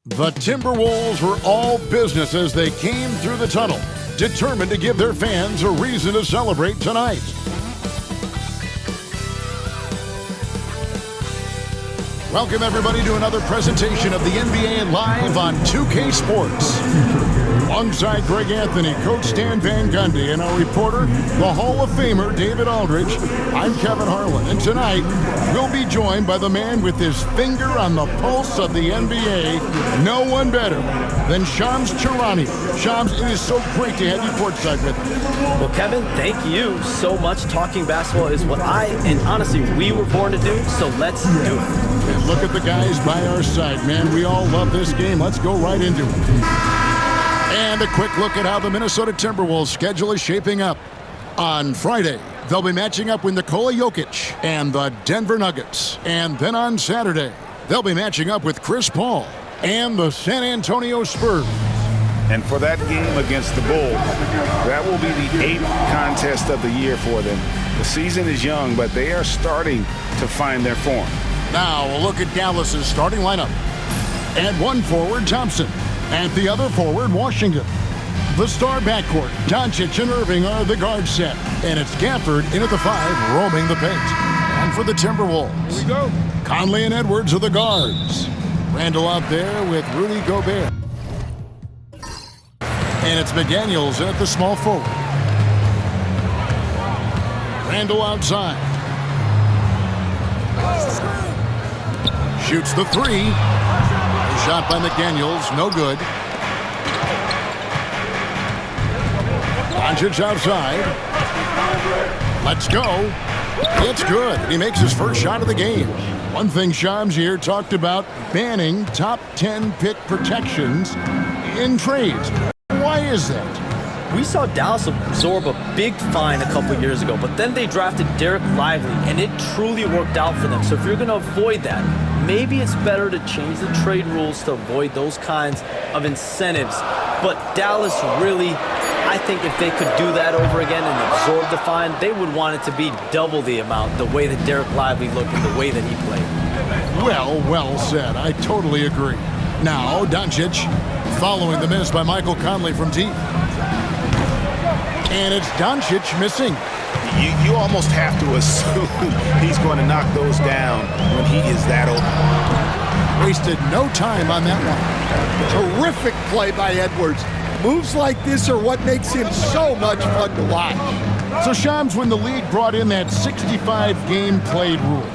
The Timberwolves were all business as they came through the tunnel, determined to give their fans a reason to celebrate tonight. Welcome, everybody, to another presentation of the NBA Live on 2K Sports. Alongside Greg Anthony, Coach Stan Van Gundy, and our reporter, the Hall of Famer David Aldridge, I'm Kevin Harlan. And tonight, we'll be joined by the man with his finger on the pulse of the NBA, no one better than Shams Charania. Shams, it is so great to have you courtside with us. Well, Kevin, thank you so much. Talking basketball is what and honestly, we were born to do, so let's do it. And look at the guys by our side, man. We all love this game. Let's go right into it. And a quick look at how the Minnesota Timberwolves schedule is shaping up. On Friday, they'll be matching up with Nikola Jokic and the Denver Nuggets. And then on Saturday, they'll be matching up with Chris Paul and the San Antonio Spurs. And for that game against the Bulls, that will be the 8th contest of the year for them. The season is young, but they are starting to find their form. Now we'll look at Dallas's starting lineup. At one forward, Thompson. At the other forward, Washington. The star backcourt, Doncic and Irving are the guard set. And it's Gafford in at the 5, roaming the paint. And for the Timberwolves, Here we go. Conley and Edwards are the guards. Randall out there with Rudy Gobert. And it's McDaniels in at the small forward. Randall outside. Shoots the 3. A shot by McDaniels, no good. Doncic outside. Let's go. It's good. He makes his first shot of the game. One thing Shams here talked about, banning top 10 pick protections in trades. Why is that? We saw Dallas absorb a big fine a couple years ago, but then they drafted Derek Lively, and it truly worked out for them. So if you're going to avoid that, maybe it's better to change the trade rules to avoid those kinds of incentives. But Dallas really, I think if they could do that over again and absorb the fine, they would want it to be double the amount, the way that Derek Lively looked and the way that he played. Well said. I totally agree. Now, Doncic following the miss by Michael Conley from deep. And it's Doncic missing. You almost have to assume he's going to knock those down when he is that open. Wasted no time on that one. Terrific play by Edwards. Moves like this are what makes him so much fun to watch. So Shams, when the league brought in that 65-game played rule,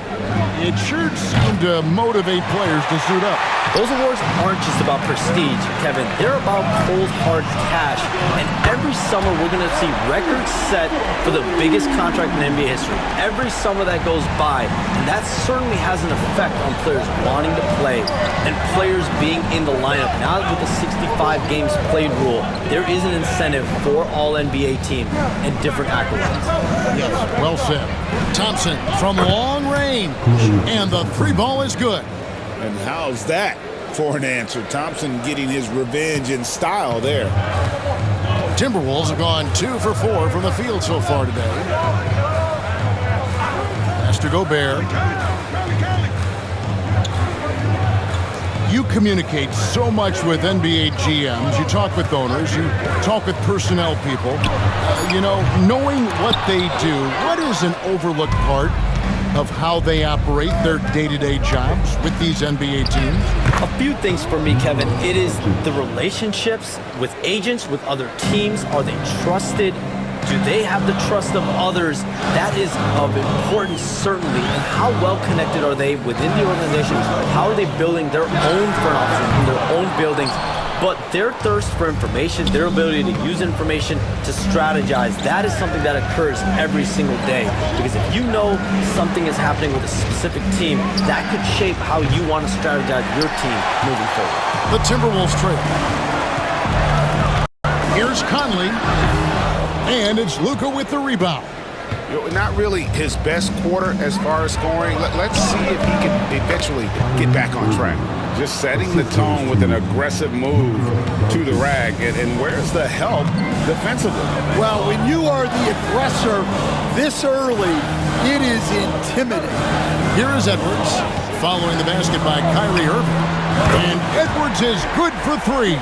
it sure seemed to motivate players to suit up. Those awards aren't just about prestige, Kevin. They're about cold, hard cash. And every summer, we're going to see records set for the biggest contract in NBA history. Every summer that goes by, and that certainly has an effect on players wanting to play and players being in the lineup. Now with the 65 games played rule, there is an incentive for all NBA teams and different accolades. Yes, well said. Thompson from long range, and the 3 ball is good. And how's that for an answer? Thompson getting his revenge in style there. Timberwolves have gone 2 for 4 from the field so far today. Pass to Gobert. You communicate so much with NBA GMs. You talk with owners. You talk with personnel people. Knowing what they do, what is an overlooked part of how they operate their day-to-day jobs with these NBA teams? A few things for me, Kevin. It is the relationships with agents, with other teams. Are they trusted? Do they have the trust of others? That is of importance, certainly. And how well connected are they within the organization? How are they building their own front offices in their own buildings? But their thirst for information, their ability to use information to strategize, that is something that occurs every single day. Because if you know something is happening with a specific team, that could shape how you want to strategize your team moving forward. The Timberwolves trail. Here's Conley. And it's Luka with the rebound. Not really his best quarter as far as scoring. Let's see if he can eventually get back on track. Just setting the tone with an aggressive move to the rack. And where's the help defensively? Well, when you are the aggressor this early, it is intimidating. Here is Edwards following the basket by Kyrie Irving. And Edwards is good for 3.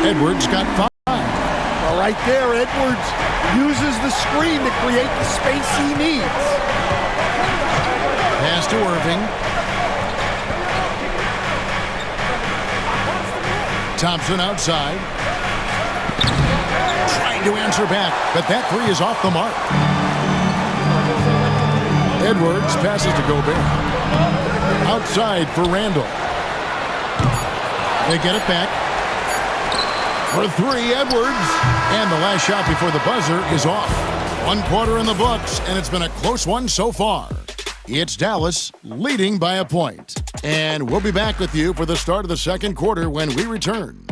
Edwards got 5. Well, right there, Edwards uses the screen to create the space he needs. Pass to Irving. Thompson outside. Trying to answer back, but that 3 is off the mark. Edwards passes to Gobert. Outside for Randall. They get it back. For 3, Edwards. And the last shot before the buzzer is off. 1 quarter in the books, and it's been a close one so far. It's Dallas leading by a point. And we'll be back with you for the start of the second quarter when we return.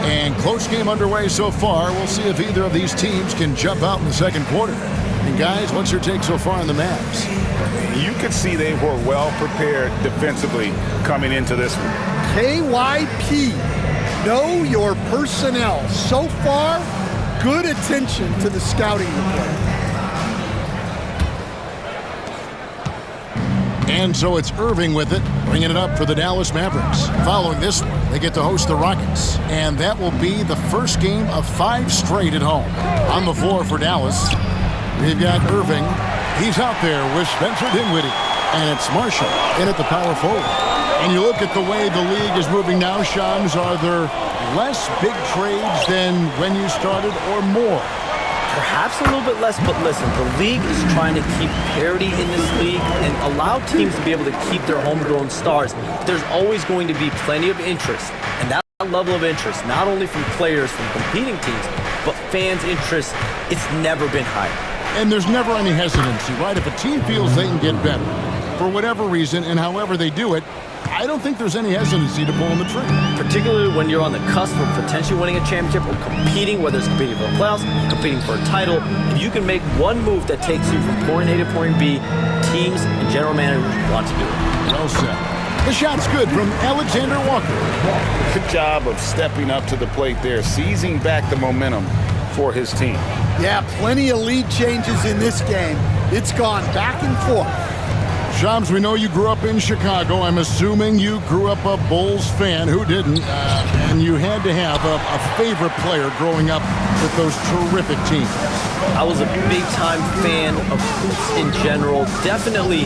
And close game underway so far. We'll see if either of these teams can jump out in the second quarter. And guys, what's your take so far on the Mavs? You could see they were well prepared defensively coming into this one. KYP, know your personnel. So far, good attention to the scouting report. And so it's Irving with it, bringing it up for the Dallas Mavericks. Following this one, they get to host the Rockets. And that will be the first game of 5 straight at home. On the floor for Dallas, we've got Irving. He's out there with Spencer Dinwiddie. And it's Marshall in at the power forward. And you look at the way the league is moving now, Shams, are there less big trades than when you started or more? Perhaps a little bit less, but listen, the league is trying to keep parity in this league and allow teams to be able to keep their homegrown stars. There's always going to be plenty of interest, and that level of interest, not only from players from competing teams, but fans' interest, it's never been higher. And there's never any hesitancy, right? If a team feels they can get better for whatever reason and however they do it, I don't think there's any hesitancy to pull on the trigger. Particularly when you're on the cusp of potentially winning a championship or competing, whether it's competing for the playoffs, competing for a title. If you can make one move that takes you from point A to point B, teams and general managers want to do it. Well said. The shot's good from Alexander Walker. Good job of stepping up to the plate there, seizing back the momentum for his team. Yeah, plenty of lead changes in this game. It's gone back and forth. Shams, we know you grew up in Chicago. I'm assuming you grew up a Bulls fan. Who didn't? And you had to have a favorite player growing up with those terrific teams. I was a big-time fan of hoops in general. Definitely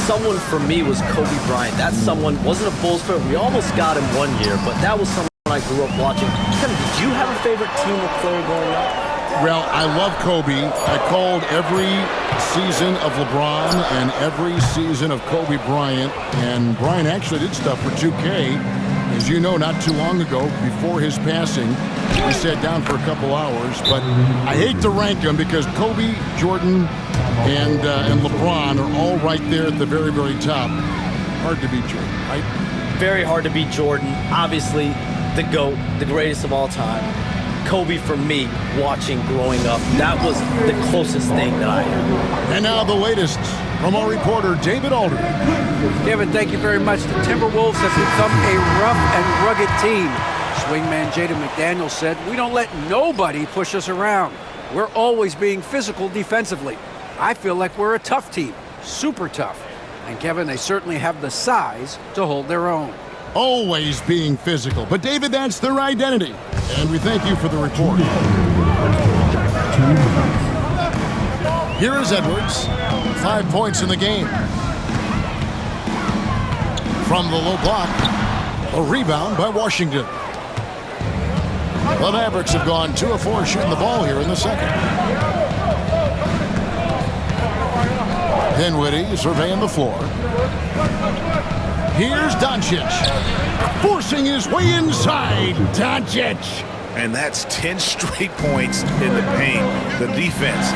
someone for me was Kobe Bryant. That someone wasn't a Bulls player. We almost got him one year, but that was someone I grew up watching. Kevin, did you have a favorite team or player growing up? Well, I love Kobe. I called every season of LeBron and every season of Kobe Bryant. And Bryant actually did stuff for 2K. As you know, not too long ago, before his passing, we sat down for a couple hours. But I hate to rank them because Kobe, Jordan, and LeBron are all right there at the very, very top. Hard to beat Jordan, right? Very hard to beat Jordan. Obviously, the GOAT, the greatest of all time. Kobe, for me, watching growing up, that was the closest thing that I had. And now the latest from our reporter, David Alder. Kevin, thank you very much. The Timberwolves have become a rough and rugged team. Swingman Jaden McDaniels said, "We don't let nobody push us around. We're always being physical defensively. I feel like we're a tough team, super tough." And Kevin, they certainly have the size to hold their own. Always being physical. But David, that's their identity. And we thank you for the report. Here is Edwards. 5 points in the game. From the low block, a rebound by Washington. The Mavericks have gone 2 of 4 shooting the ball here in the second. Dinwiddie surveying the floor. Here's Doncic, forcing his way inside. Doncic. And that's 10 straight points in the paint. The defense,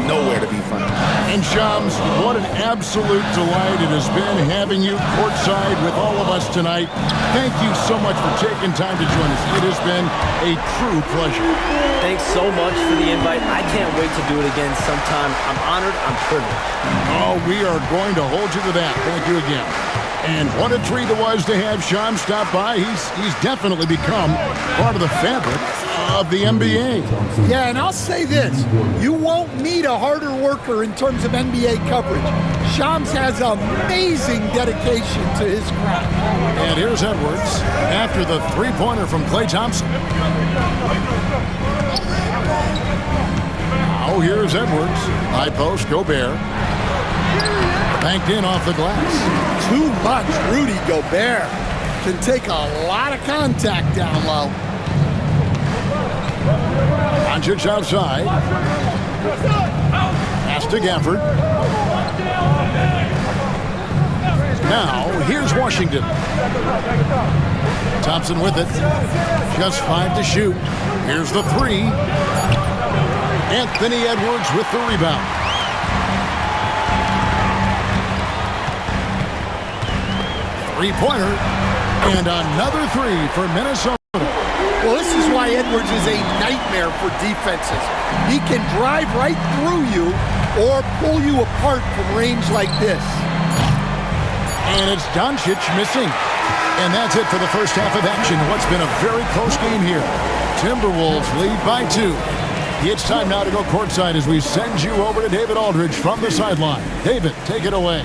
nowhere to be found. And Shams, what an absolute delight it has been having you courtside with all of us tonight. Thank you so much for taking time to join us. It has been a true pleasure. Thanks so much for the invite. I can't wait to do it again sometime. I'm honored. I'm privileged. Oh, we are going to hold you to that. Thank you again. And what a treat it was to have Sean stop by. He's definitely become part of the fabric of the NBA. Yeah, and I'll say this. You won't meet a harder worker in terms of NBA coverage. Shams has amazing dedication to his craft. And here's Edwards after the three-pointer from Klay Thompson. Now here's Edwards. High post, Gobert. Banked in off the glass. Too much. Rudy Gobert can take a lot of contact down low. Doncic outside. Pass to Gafford. Now, here's Washington. Thompson with it. Just 5 to shoot. Here's the three. Anthony Edwards with the rebound. Three-pointer. And another three for Minnesota. Well, this is why Edwards is a nightmare for defenses. He can drive right through you or pull you apart from range like this. And it's Doncic missing. And that's it for the first half of action. What's been a very close game here. Timberwolves lead by 2. It's time now to go courtside as we send you over to David Aldridge from the sideline. David, take it away.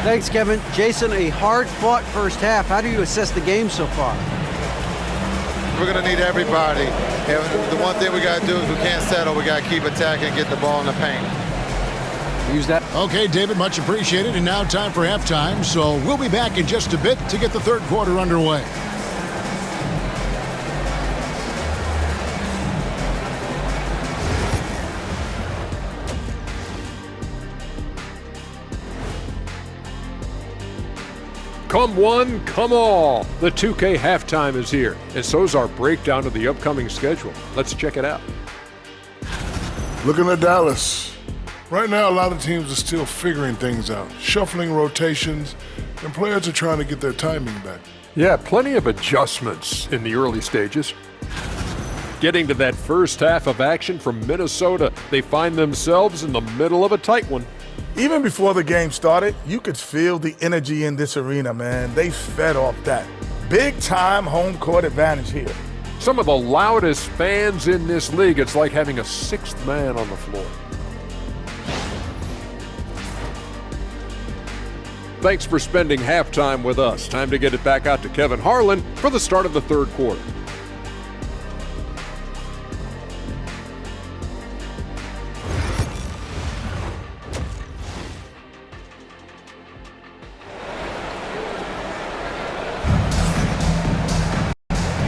Thanks, Kevin. Jason, a hard-fought first half. How do you assess the game so far? We're going to need everybody. And the one thing we got to do is we can't settle. We got to keep attacking and get the ball in the paint. Use that. Okay, David, much appreciated. And now time for halftime. So we'll be back in just a bit to get the third quarter underway. Come one, come all. The 2K halftime is here, and so's our breakdown of the upcoming schedule. Let's check it out. Looking at Dallas. Right now, a lot of teams are still figuring things out, shuffling rotations, and players are trying to get their timing back. Yeah, plenty of adjustments in the early stages. Getting to that first half of action from Minnesota, they find themselves in the middle of a tight one. Even before the game started, you could feel the energy in this arena, man. They fed off that. Big-time home court advantage here. Some of the loudest fans in this league. It's like having a sixth man on the floor. Thanks for spending halftime with us. Time to get it back out to Kevin Harlan for the start of the third quarter.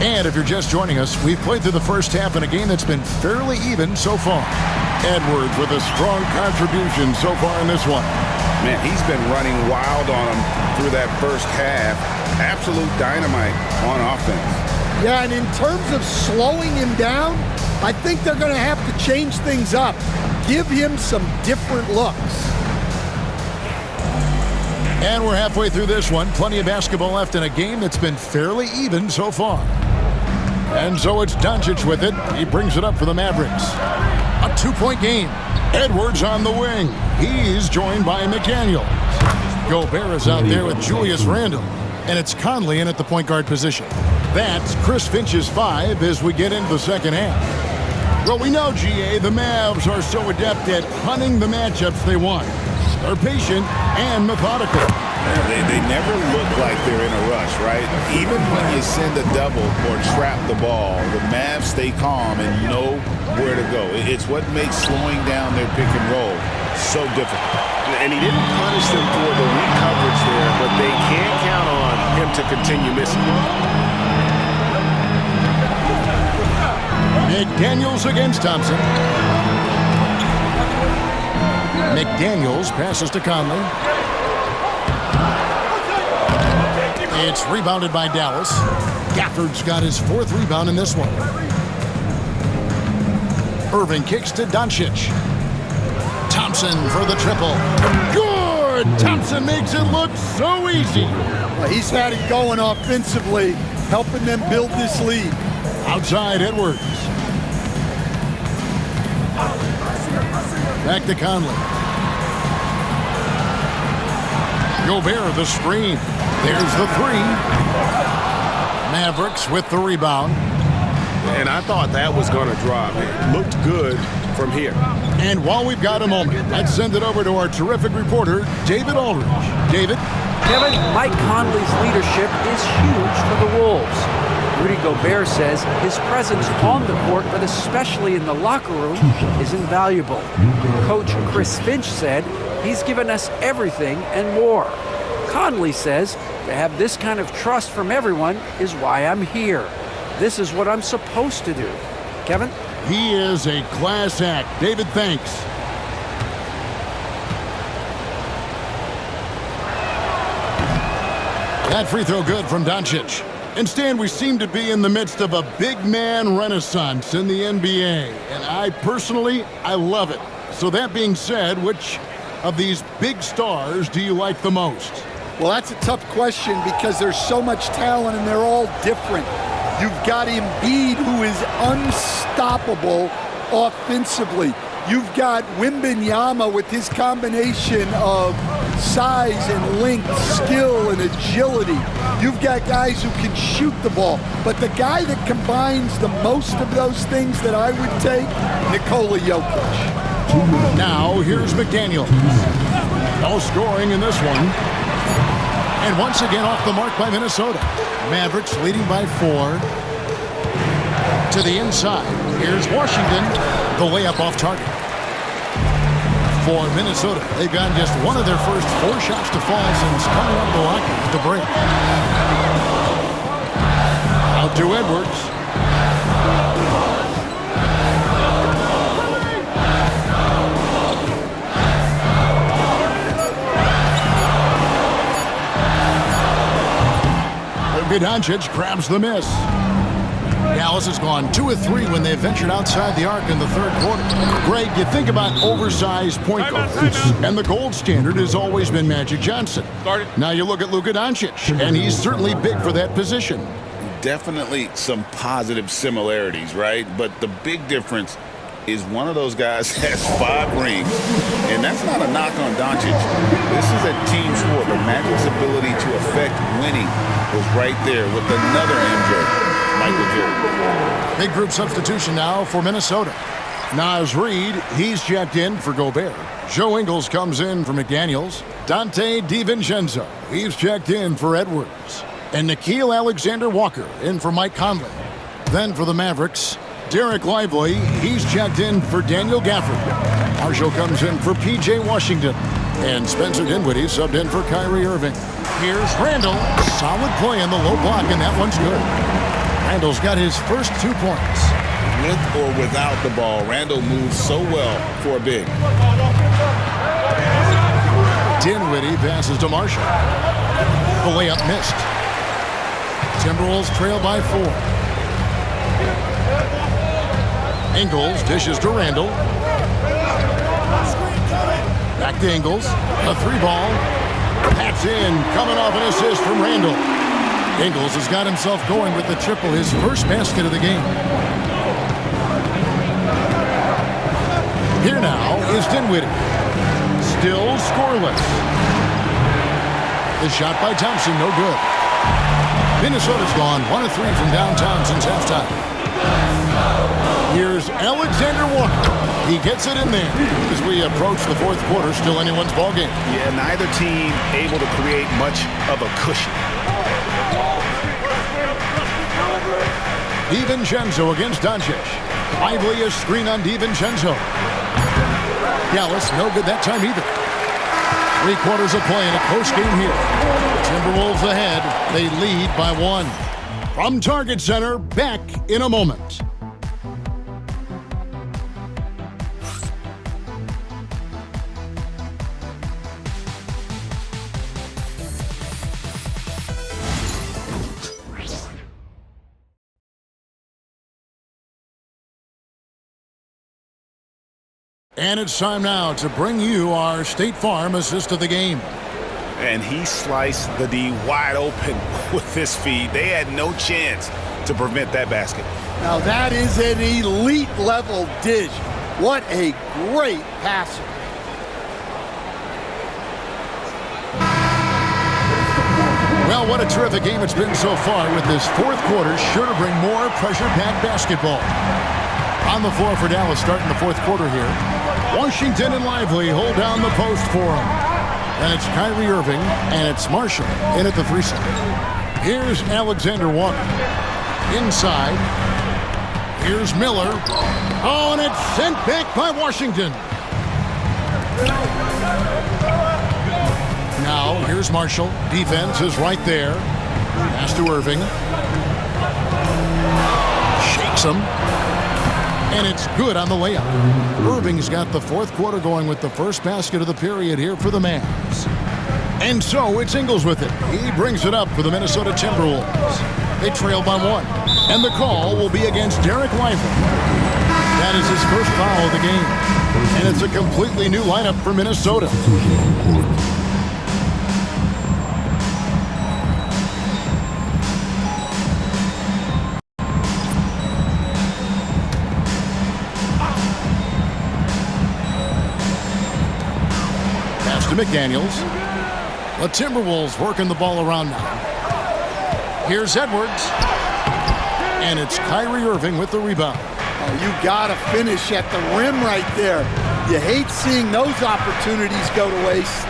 And if you're just joining us, we've played through the first half in a game that's been fairly even so far. Edwards with a strong contribution so far in this one. Man, he's been running wild on him through that first half. Absolute dynamite on offense. Yeah, and in terms of slowing him down, I think they're going to have to change things up. Give him some different looks. And we're halfway through this one. Plenty of basketball left in a game that's been fairly even so far. And so it's Doncic with it. He brings it up for the Mavericks. A 2-point game. Edwards on the wing. He's joined by McDaniels. Gobert is out there with Julius Randle. And it's Conley in at the point guard position. That's Chris Finch's 5 as we get into the second half. Well, we know, GA, the Mavs are so adept at hunting the matchups they want. They're patient and methodical. They never look like they're in a rush, right? Even when you send a double or trap the ball, the Mavs stay calm and know where to go. It's what makes slowing down their pick and roll so difficult. And he didn't punish them for the weak coverage there, but they can't count on him to continue missing. McDaniels against Thompson. McDaniels passes to Conley. It's rebounded by Dallas. Gafford's got his 4th rebound in this one. Irving kicks to Doncic. Thompson for the triple. Good! Thompson makes it look so easy. Well, he's had it going offensively, helping them build this lead. Outside Edwards. Back to Conley. Gobert, the screen. There's the three. Mavericks with the rebound. And I thought that was going to drop. It looked good from here. And while we've got a moment, let's send it over to our terrific reporter, David Aldridge. David? Kevin, Mike Conley's leadership is huge for the Wolves. Rudy Gobert says his presence on the court, but especially in the locker room, is invaluable. Coach Chris Finch said he's given us everything and more. Conley says to have this kind of trust from everyone is why I'm here. This is what I'm supposed to do. Kevin? He is a class act. David, thanks. That free throw good from Doncic. And Stan, we seem to be in the midst of a big man renaissance in the NBA. And I love it. So that being said, which of these big stars do you like the most? Well, that's a tough question because there's so much talent and they're all different. You've got Embiid, who is unstoppable offensively. You've got Wembanyama with his combination of size and length, skill and agility. You've got guys who can shoot the ball. But the guy that combines the most of those things that I would take, Nikola Jokic. Now, here's McDaniel. No scoring in this one. And once again off the mark by Minnesota. Mavericks leading by 4. To the inside. Here's Washington. The layup off target. For Minnesota, they've gotten just one of their first 4 shots to fall since coming out of the locker at the break. Out to Edwards. Doncic grabs the miss. Dallas has gone 2 of 3 when they've ventured outside the arc in the third quarter. Greg, you think about oversized point guards, and the gold standard has always been Magic Johnson. Now you look at Luka Doncic, and he's certainly big for that position. Definitely some positive similarities, right? But the big difference is one of those guys has 5 rings, and that's not a knock on Doncic. This is a team sport, but Magic's ability to affect winning was right there with another MJ, Michael Jordan. Big group substitution now for Minnesota. Naz Reid, he's checked in for Gobert. Joe Ingles comes in for McDaniels. Dante DiVincenzo, he's checked in for Edwards. And Nickeil Alexander-Walker in for Mike Conley. Then for the Mavericks, Derek Lively, he's checked in for Daniel Gafford. Marshall comes in for P.J. Washington. And Spencer Dinwiddie subbed in for Kyrie Irving. Here's Randall. Solid play in the low block, and that one's good. Randall's got his first 2 points. With or without the ball, Randall moves so well for a big. Dinwiddie passes to Marshall. The layup missed. Timberwolves trail by 4. Ingles dishes to Randall. Back to Ingles. A 3-ball. Pats in. Coming off an assist from Randall. Ingles has got himself going with the triple, his first basket of the game. Here now is Dinwiddie. Still scoreless. The shot by Thompson, no good. Minnesota's gone 1 of 3 from downtown since halftime. Here's Alexander Walker. He gets it in there as we approach the fourth quarter. Still anyone's ballgame. Yeah, neither team able to create much of a cushion. DiVincenzo against Doncic. Lively a screen on DiVincenzo. Dallas no good that time either. 3 quarters of play in a close game here. Timberwolves ahead. They lead by 1. From Target Center, back in a moment. And it's time now to bring you our State Farm assist of the game. And he sliced the D wide open with this feed. They had no chance to prevent that basket. Now that is an elite level dish. What a great passer. Well, what a terrific game it's been so far, with this fourth quarter sure to bring more pressure-packed basketball. On the floor for Dallas starting the fourth quarter here. Washington and Lively hold down the post for him. And it's Kyrie Irving, and it's Marshall in at the 3 side. Here's Alexander Walker. Inside. Here's Miller. Oh, and it's sent back by Washington. Now, here's Marshall. Defense is right there. Pass to Irving. Shakes him. And it's good on the layup. Irving's got the fourth quarter going with the first basket of the period here for the Mavs. And so it's Ingles with it. He brings it up for the Minnesota Timberwolves. They trail by 1. And the call will be against Derek Lively. That is his first foul of the game. And it's a completely new lineup for Minnesota. To McDaniels. The Timberwolves working the ball around now. Here's Edwards. And it's Kyrie Irving with the rebound. Oh, you gotta finish at the rim right there. You hate seeing those opportunities go to waste.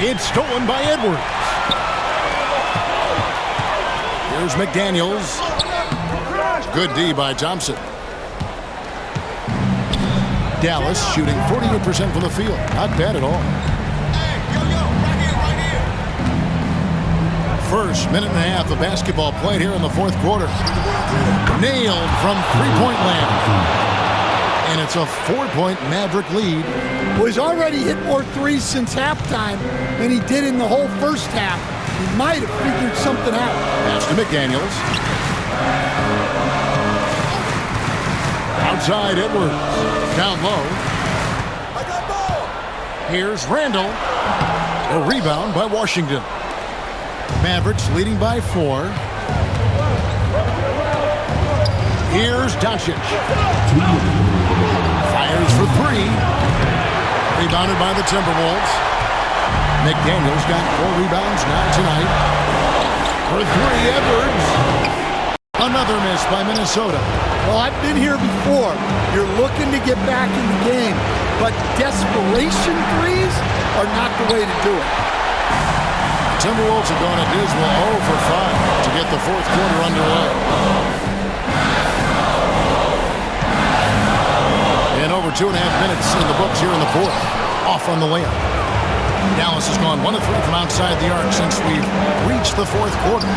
It's stolen by Edwards. Here's McDaniels. Good D by Thompson. Dallas shooting 48% from the field. Not bad at all. First minute and a half of basketball played here in the fourth quarter. Nailed from three-point land. And it's a 4-point Maverick lead. Was already hit more threes since halftime than he did in the whole first half. He might have figured something out. Pass to McDaniels. Outside Edwards. Down low. Here's Randall. A rebound by Washington. Mavericks leading by 4. Here's Doncic. Fires for 3. Rebounded by the Timberwolves. McDaniels got 4 rebounds now tonight. For 3, Edwards. Another miss by Minnesota. Well, I've been here before. You're looking to get back in the game, but desperation threes are not the way to do it. Timberwolves are going a dismal 0 for 5 to get the fourth quarter underway. And over 2.5 minutes in the books here in the fourth. Off on the layup. Dallas has gone 1 of 3 from outside the arc since we've reached the fourth quarter.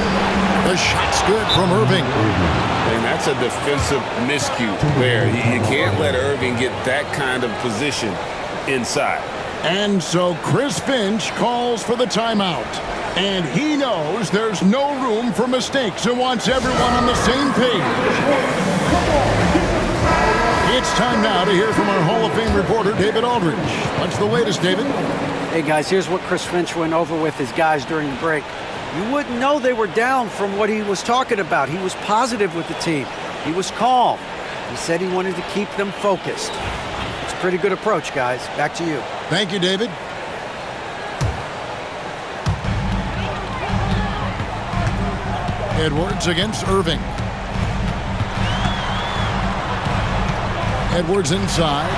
The shot's good from Irving. And that's a defensive miscue there. You can't let Irving get that kind of position inside. And so Chris Finch calls for the timeout. And he knows there's no room for mistakes and wants everyone on the same page. It's time now to hear from our Hall of Fame reporter, David Aldridge. What's the latest, David? Hey, guys, here's what Chris Finch went over with his guys during the break. You wouldn't know they were down from what he was talking about. He was positive with the team. He was calm. He said he wanted to keep them focused. It's a pretty good approach, guys. Back to you. Thank you, David. Edwards against Irving. Edwards inside.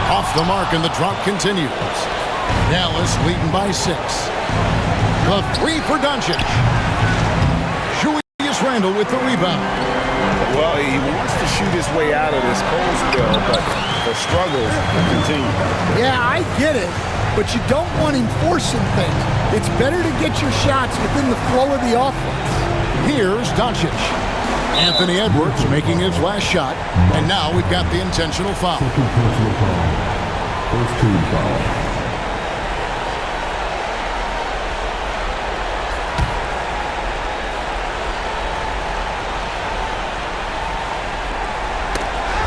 Off the mark, and the drop continues. Dallas leading by 6. The 3 for Doncic. Julius Randle with the rebound. Well, he wants to shoot his way out of this cold spell, but the struggles continue. Yeah, I get it, but you don't want him forcing things. It's better to get your shots within the flow of the offense. Here's Doncic. Anthony Edwards making his last shot, and now we've got the intentional foul. First team foul.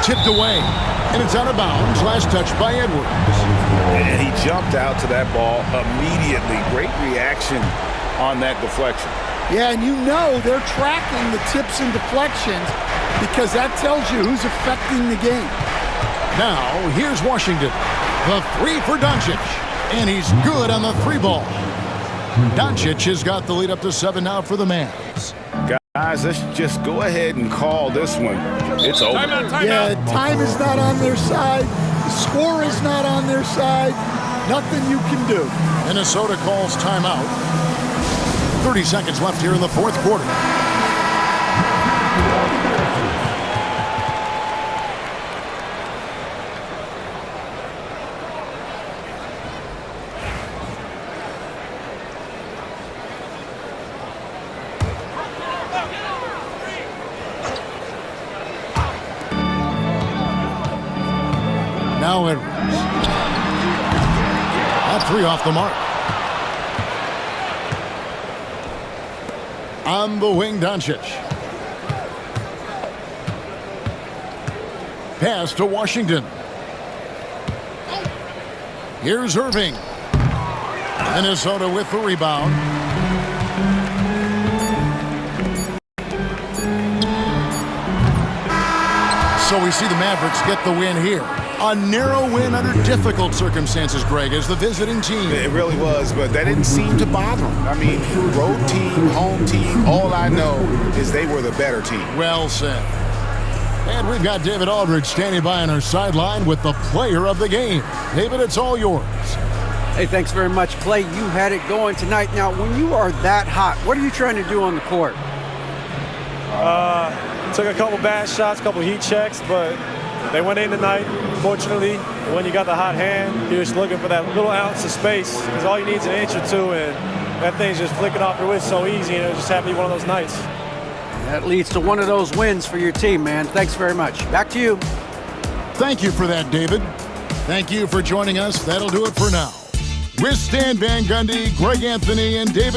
Tipped away, and it's out of bounds. Last touch by Edwards. And he jumped out to that ball immediately. Great reaction on that deflection. Yeah, and you know they're tracking the tips and deflections because that tells you who's affecting the game. Now, here's Washington. The three for Doncic, and he's good on the three ball. Doncic has got the lead up to 7 now for the Mavs. Guys, let's just go ahead and call this one. It's over. Yeah, time is not on their side. The score is not on their side. Nothing you can do. Minnesota calls timeout. 30 seconds left here in the fourth quarter. Now Edwards. That three off the mark. On the wing, Doncic. Pass to Washington. Here's Irving. Minnesota with the rebound. So we see the Mavericks get the win here. A narrow win under difficult circumstances, Greg, as the visiting team. It really was, but that didn't seem to bother them. I mean, road team, home team, all I know is they were the better team. Well said. And we've got David Aldridge standing by on our sideline with the player of the game. David, it's all yours. Hey, thanks very much, Clay. You had it going tonight. Now, when you are that hot, what are you trying to do on the court? Took a couple bad shots, a couple heat checks, but they went in tonight, fortunately. When you got the hot hand, you're just looking for that little ounce of space because all you need is an inch or two, and that thing's just flicking off your wrist so easy, and it just happened to be one of those nights. That leads to one of those wins for your team, man. Thanks very much. Back to you. Thank you for that, David. Thank you for joining us. That'll do it for now. With Stan Van Gundy, Greg Anthony, and David